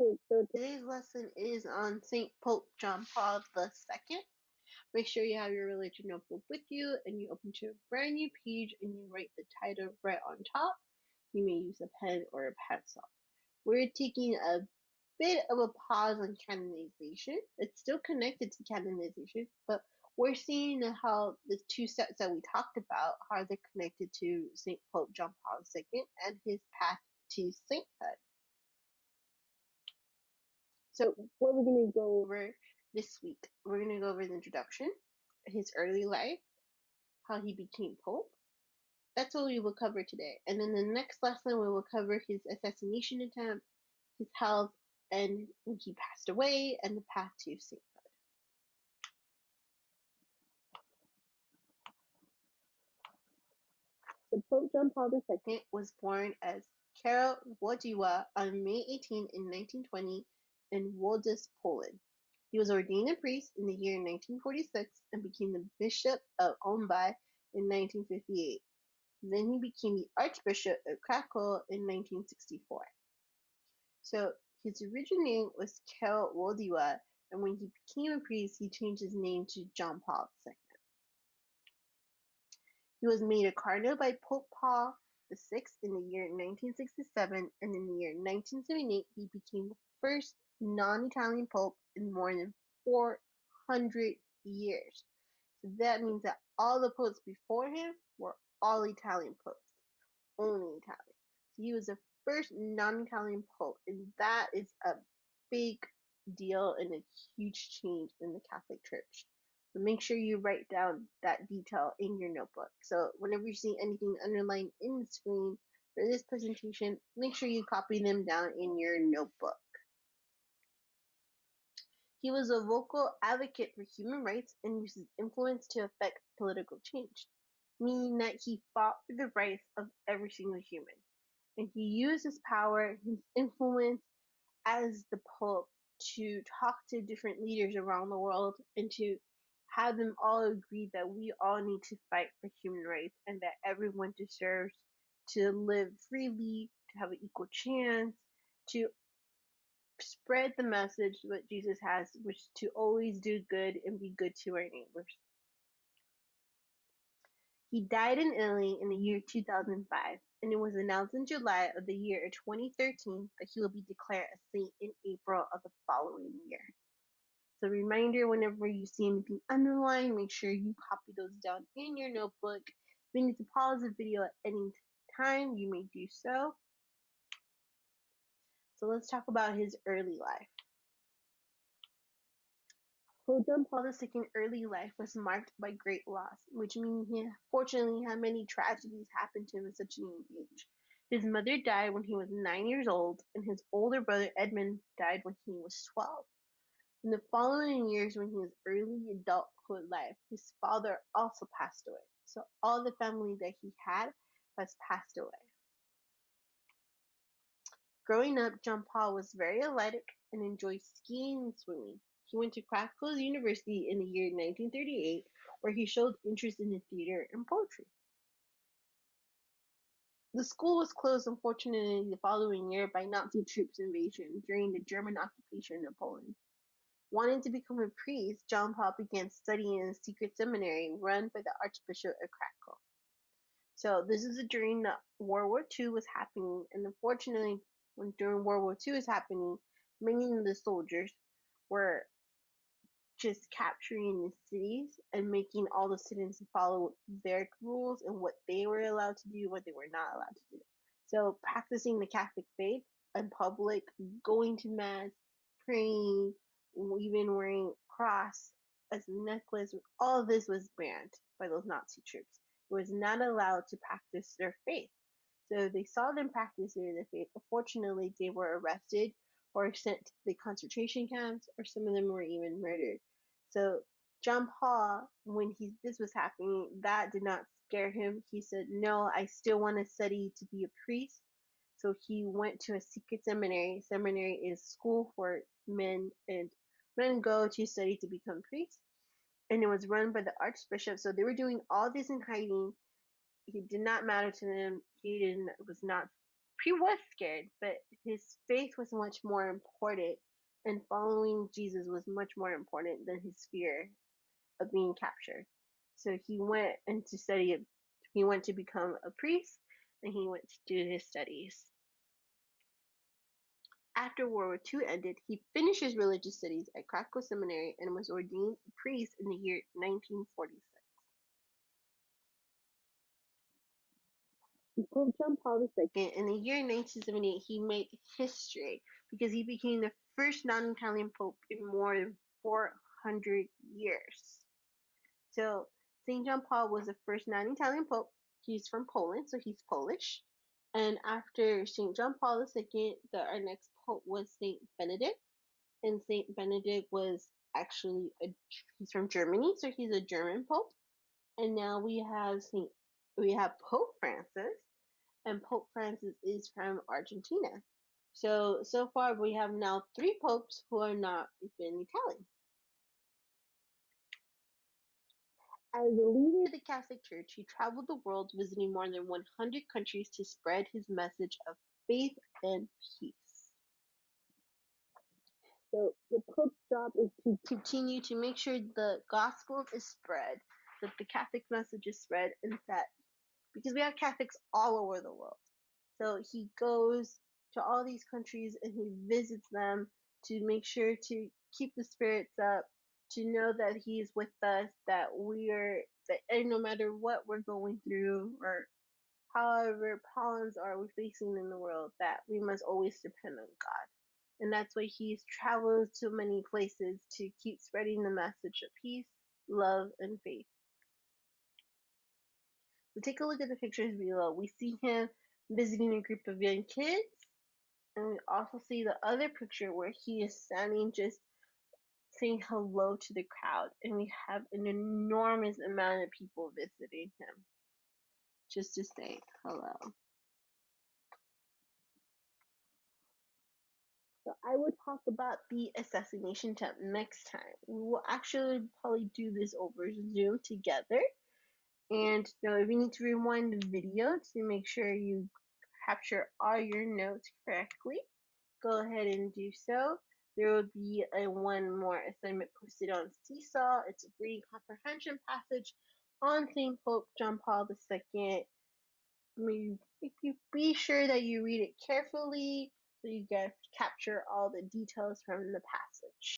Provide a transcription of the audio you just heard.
Okay, so today's lesson is on St. Pope John Paul II. Make sure you have your religion notebook with you and you open to a brand new page and you write the title right on top. You may use a pen or a pencil. We're taking a bit of a pause on canonization. It's still connected to canonization, but we're seeing how the two steps that we talked about, how they're connected to St. Pope John Paul II and his path to sainthood. So what we're going to go over this week, we're going to go over the introduction, his early life, how he became Pope. That's what we will cover today. And then the next lesson, we will cover his assassination attempt, his health, and when he passed away, and the path to sainthood. So Pope John Paul II was born as Karol Wojtyła on May 18 in 1920 in Wodzisz, Poland. He was ordained a priest in the year 1946 and became the Bishop of Olmbay in 1958. Then he became the Archbishop of Krakow in 1964. So his original name was Karol Wojtyła, and when he became a priest, he changed his name to John Paul II. He was made a cardinal by Pope Paul VI in the year 1967, and in the year 1978 he became the first non-Italian pope in more than 400 years. So that means that all the popes before him were all Italian popes, only Italian. So he was the first non-Italian pope, and that is a big deal and a huge change in the Catholic Church. But make sure you write down that detail in your notebook. So whenever you see anything underlined in the screen for this presentation, make sure you copy them down in your notebook. He was a vocal advocate for human rights and used his influence to affect political change, meaning that he fought for the rights of every single human. And he used his power, his influence as the Pope to talk to different leaders around the world and to have them all agree that we all need to fight for human rights and that everyone deserves to live freely, to have an equal chance, to spread the message that Jesus has, which is to always do good and be good to our neighbors. He died in Italy in the year 2005, and it was announced in July of the year 2013 that he will be declared a saint in April of the following year. So reminder, whenever you see anything underlined, make sure you copy those down in your notebook. If you need to pause the video at any time, you may do so. So let's talk about his early life. Pope John Paul II's early life was marked by great loss, which means he fortunately had many tragedies happen to him at such a young age. His mother died when he was 9 years old, and his older brother Edmund died when he was 12. In the following years, when he was early adulthood life, his father also passed away. So all the family that he had has passed away. Growing up, John Paul was very athletic and enjoyed skiing and swimming. He went to Krakow University in the year 1938, where he showed interest in the theater and poetry. The school was closed, unfortunately, the following year by Nazi troops invasion during the German occupation of Poland. Wanting to become a priest, John Paul began studying in a secret seminary run by the Archbishop of Krakow. So this is during the World War II was happening, and unfortunately, when during World War II was happening, many of the soldiers were just capturing the cities and making all the citizens follow their rules and what they were allowed to do, what they were not allowed to do. So practicing the Catholic faith in public, going to mass, praying, even wearing cross as a necklace, all of this was banned by those Nazi troops. It was not allowed to practice their faith. So they saw them practice their faith. Unfortunately, they were arrested or sent to the concentration camps, or some of them were even murdered. So John Paul, when this was happening, that did not scare him. He said, "No, I still want to study to be a priest." So he went to a secret seminary. Seminary is school for men, and men go to study to become priests. And it was run by the archbishop. So they were doing all this in hiding. It did not matter to them. He didn't was not He was scared, but his faith was much more important, and following Jesus was much more important than his fear of being captured. So he went into study. He went to become a priest, and he went to do his studies. After World War II ended, he finished his religious studies at Krakow Seminary and was ordained a priest in the year 1946. Pope John Paul II, in the year 1978, he made history because he became the first non-Italian pope in more than 400 years. So St. John Paul was the first non-Italian pope. He's from Poland, so he's Polish. And after St. John Paul II, our next pope was St. Benedict. And St. Benedict was actually he's from Germany, so he's a German pope. And now we have Pope Francis, and Pope Francis is from Argentina. So far we have now 3 popes who are not even Italian. As a leader of the Catholic Church, he traveled the world visiting more than 100 countries to spread his message of faith and peace. So the Pope's job is to continue to make sure the gospel is spread, that the Catholic message is spread, and that because we have Catholics all over the world. So he goes to all these countries and he visits them to make sure to keep the spirits up, to know that he is with us, that and no matter what we're going through or however problems are we facing in the world, that we must always depend on God. And that's why he's traveled to many places to keep spreading the message of peace, love, and faith. So take a look at the pictures below. We see him visiting a group of young kids, and we also see the other picture where he is standing just saying hello to the crowd, and we have an enormous amount of people visiting him just to say hello. So I will talk about the assassination attempt next time. We will actually probably do this over Zoom together. And so if you need to rewind the video to make sure you capture all your notes correctly, go ahead and do so. There will be one more assignment posted on Seesaw. It's a reading comprehension passage on St. Pope John Paul II. Be sure that you read it carefully so you can capture all the details from the passage.